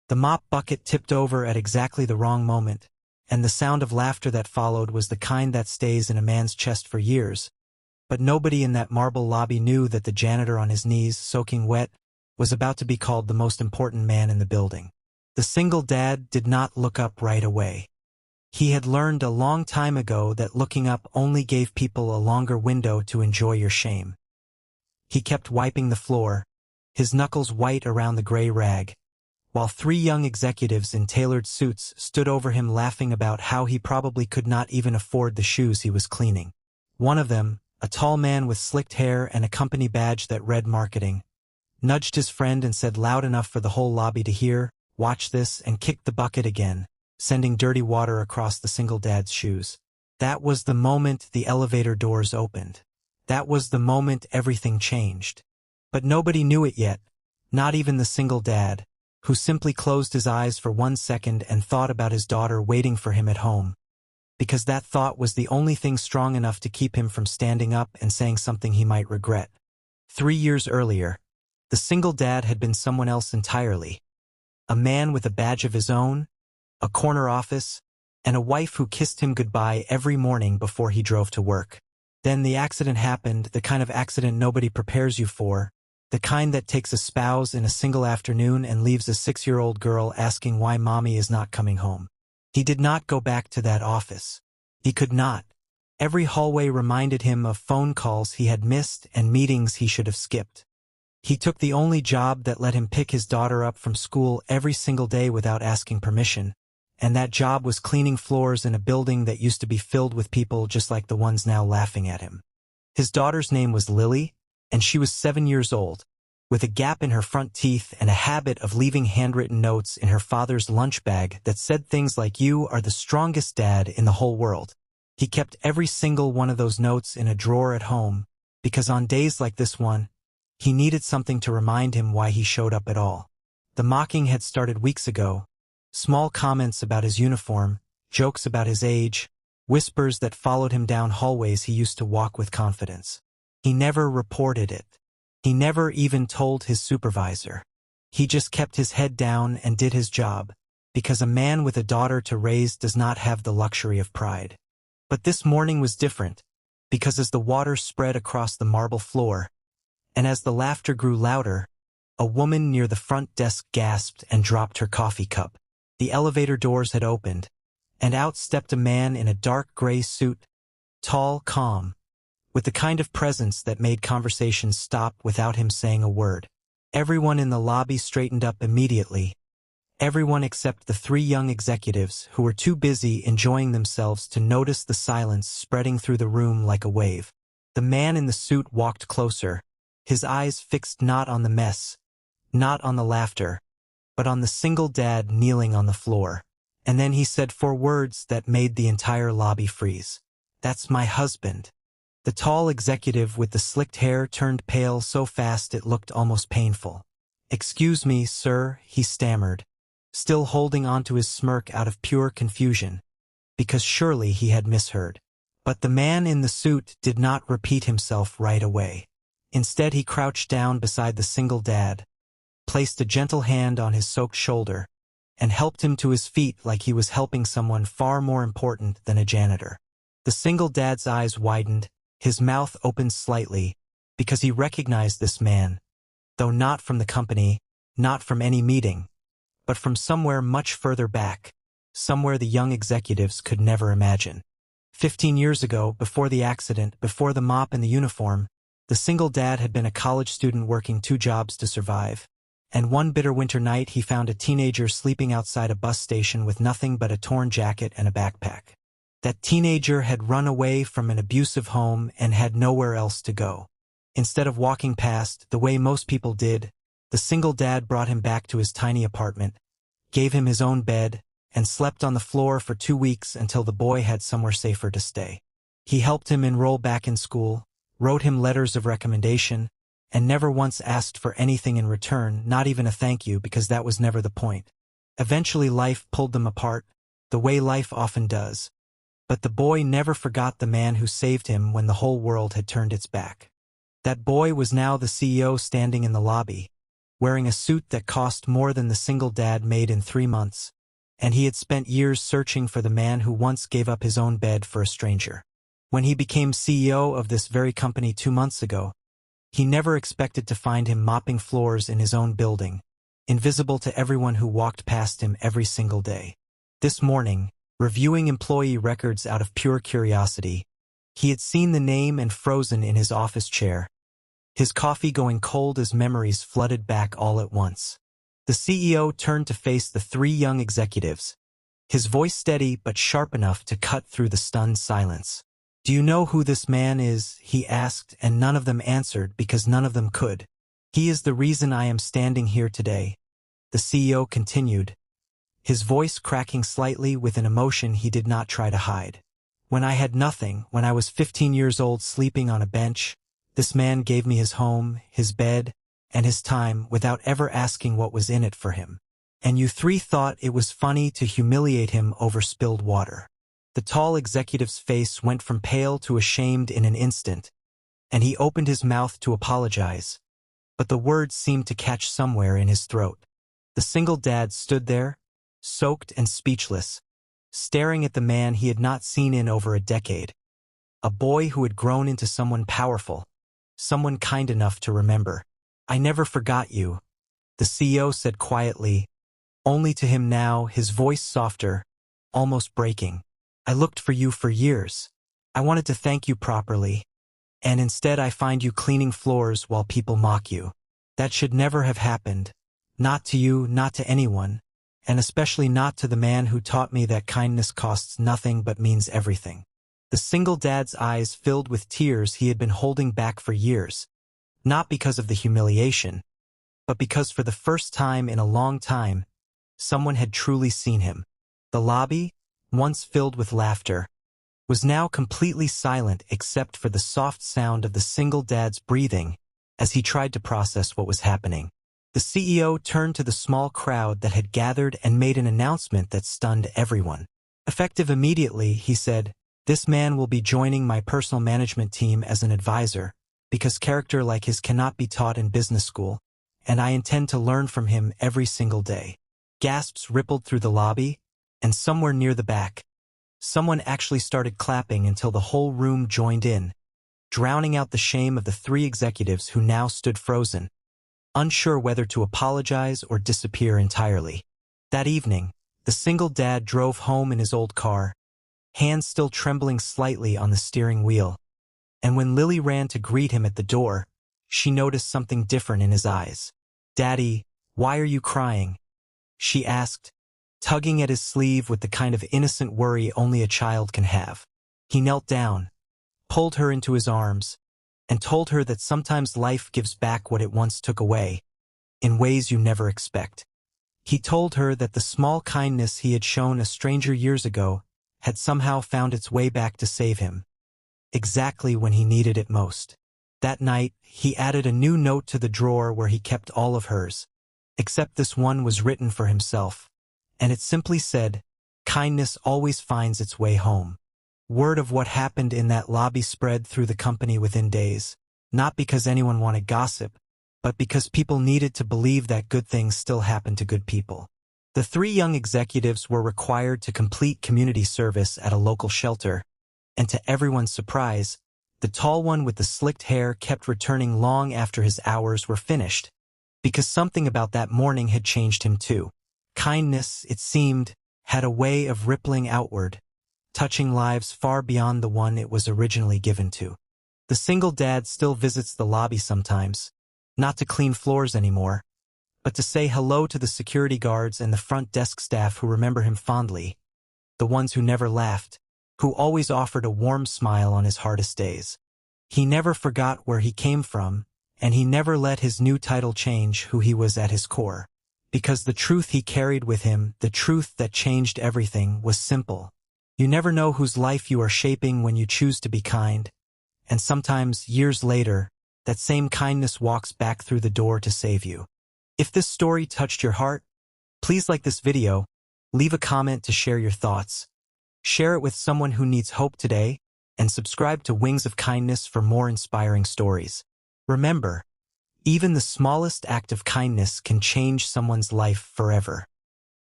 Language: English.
The mop bucket tipped over at exactly the wrong moment, and the sound of laughter that followed was the kind that stays in a man's chest for years. But nobody in that marble lobby knew that the janitor on his knees, soaking wet, was about to be called the most important man in the building. The single dad did not look up right away. He had learned a long time ago that looking up only gave people a longer window to enjoy your shame. He kept wiping the floor, his knuckles white around the gray rag, while three young executives in tailored suits stood over him laughing about how he probably could not even afford the shoes he was cleaning. One of them, a tall man with slicked hair and a company badge that read marketing, nudged his friend and said loud enough for the whole lobby to hear, "Watch this," and kicked the bucket again, sending dirty water across the single dad's shoes. That was the moment the elevator doors opened. That was the moment everything changed. But nobody knew it yet, not even the single dad, who simply closed his eyes for 1 second and thought about his daughter waiting for him at home, because that thought was the only thing strong enough to keep him from standing up and saying something he might regret. 3 years earlier, the single dad had been someone else entirely. A man with a badge of his own, a corner office, and a wife who kissed him goodbye every morning before he drove to work. Then the accident happened, the kind of accident nobody prepares you for, the kind that takes a spouse in a single afternoon and leaves a 6-year-old girl asking why mommy is not coming home. He did not go back to that office. He could not. Every hallway reminded him of phone calls he had missed and meetings he should have skipped. He took the only job that let him pick his daughter up from school every single day without asking permission, and that job was cleaning floors in a building that used to be filled with people just like the ones now laughing at him. His daughter's name was Lily, and she was 7 years old, with a gap in her front teeth and a habit of leaving handwritten notes in her father's lunch bag that said things like, "You are the strongest dad in the whole world." He kept every single one of those notes in a drawer at home, because on days like this one, he needed something to remind him why he showed up at all. The mocking had started weeks ago. Small comments about his uniform, jokes about his age, whispers that followed him down hallways he used to walk with confidence. He never reported it. He never even told his supervisor. He just kept his head down and did his job, because a man with a daughter to raise does not have the luxury of pride. But this morning was different, because as the water spread across the marble floor, and as the laughter grew louder, a woman near the front desk gasped and dropped her coffee cup. The elevator doors had opened, and out stepped a man in a dark gray suit, tall, calm, with the kind of presence that made conversations stop without him saying a word. Everyone in the lobby straightened up immediately. Everyone except the three young executives who were too busy enjoying themselves to notice the silence spreading through the room like a wave. The man in the suit walked closer, his eyes fixed not on the mess, not on the laughter, but on the single dad kneeling on the floor. And then he said 4 words that made the entire lobby freeze. "That's my husband." The tall executive with the slicked hair turned pale so fast it looked almost painful. "Excuse me, sir," he stammered, still holding on to his smirk out of pure confusion, because surely he had misheard. But the man in the suit did not repeat himself right away. Instead, he crouched down beside the single dad, placed a gentle hand on his soaked shoulder, and helped him to his feet like he was helping someone far more important than a janitor. The single dad's eyes widened, his mouth opened slightly, because he recognized this man, though not from the company, not from any meeting, but from somewhere much further back, somewhere the young executives could never imagine. 15 years ago, before the accident, before the mop and the uniform, the single dad had been a college student working 2 jobs to survive. And one bitter winter night he found a teenager sleeping outside a bus station with nothing but a torn jacket and a backpack. That teenager had run away from an abusive home and had nowhere else to go. Instead of walking past, the way most people did, the single dad brought him back to his tiny apartment, gave him his own bed, and slept on the floor for 2 weeks until the boy had somewhere safer to stay. He helped him enroll back in school, wrote him letters of recommendation, and never once asked for anything in return, not even a thank you, because that was never the point. Eventually life pulled them apart, the way life often does. But the boy never forgot the man who saved him when the whole world had turned its back. That boy was now the CEO standing in the lobby, wearing a suit that cost more than the single dad made in 3 months, and he had spent years searching for the man who once gave up his own bed for a stranger. When he became CEO of this very company 2 months ago, he never expected to find him mopping floors in his own building, invisible to everyone who walked past him every single day. This morning, reviewing employee records out of pure curiosity, he had seen the name and frozen in his office chair, his coffee going cold as memories flooded back all at once. The CEO turned to face the 3 young executives, his voice steady but sharp enough to cut through the stunned silence. "Do you know who this man is?" he asked, and none of them answered because none of them could. "He is the reason I am standing here today," the CEO continued, his voice cracking slightly with an emotion he did not try to hide. "When I had nothing, when I was 15 years old sleeping on a bench, this man gave me his home, his bed, and his time without ever asking what was in it for him. And you 3 thought it was funny to humiliate him over spilled water." The tall executive's face went from pale to ashamed in an instant, and he opened his mouth to apologize, but the words seemed to catch somewhere in his throat. The single dad stood there, soaked and speechless, staring at the man he had not seen in over a decade, a boy who had grown into someone powerful, someone kind enough to remember. "I never forgot you," the CEO said quietly, only to him now, his voice softer, almost breaking. "I looked for you for years. I wanted to thank you properly, and instead I find you cleaning floors while people mock you. That should never have happened. Not to you, not to anyone, and especially not to the man who taught me that kindness costs nothing but means everything." The single dad's eyes filled with tears he had been holding back for years, not because of the humiliation, but because for the first time in a long time, someone had truly seen him. The lobby, once filled with laughter, was now completely silent except for the soft sound of the single dad's breathing as he tried to process what was happening. The CEO turned to the small crowd that had gathered and made an announcement that stunned everyone. Effective immediately, he said, "This man will be joining my personal management team as an advisor, because character like his cannot be taught in business school, and I intend to learn from him every single day." Gasps rippled through the lobby, and somewhere near the back, someone actually started clapping until the whole room joined in, drowning out the shame of the 3 executives who now stood frozen, unsure whether to apologize or disappear entirely. That evening, the single dad drove home in his old car, hands still trembling slightly on the steering wheel, and when Lily ran to greet him at the door, she noticed something different in his eyes. "Daddy, why are you crying?" she asked, tugging at his sleeve with the kind of innocent worry only a child can have. He knelt down, pulled her into his arms, and told her that sometimes life gives back what it once took away, in ways you never expect. He told her that the small kindness he had shown a stranger years ago had somehow found its way back to save him, exactly when he needed it most. That night, he added a new note to the drawer where he kept all of hers, except this one was written for himself, and it simply said, "Kindness always finds its way home." Word of what happened in that lobby spread through the company within days, not because anyone wanted gossip, but because people needed to believe that good things still happen to good people. The 3 young executives were required to complete community service at a local shelter, and to everyone's surprise, the tall one with the slicked hair kept returning long after his hours were finished, because something about that morning had changed him too. Kindness, it seemed, had a way of rippling outward, touching lives far beyond the one it was originally given to. The single dad still visits the lobby sometimes, not to clean floors anymore, but to say hello to the security guards and the front desk staff who remember him fondly, the ones who never laughed, who always offered a warm smile on his hardest days. He never forgot where he came from, and he never let his new title change who he was at his core. Because the truth he carried with him, the truth that changed everything, was simple. You never know whose life you are shaping when you choose to be kind, and sometimes, years later, that same kindness walks back through the door to save you. If this story touched your heart, please like this video, leave a comment to share your thoughts, share it with someone who needs hope today, and subscribe to Wings of Kindness for more inspiring stories. Remember, Even the smallest act of kindness can change someone's life forever.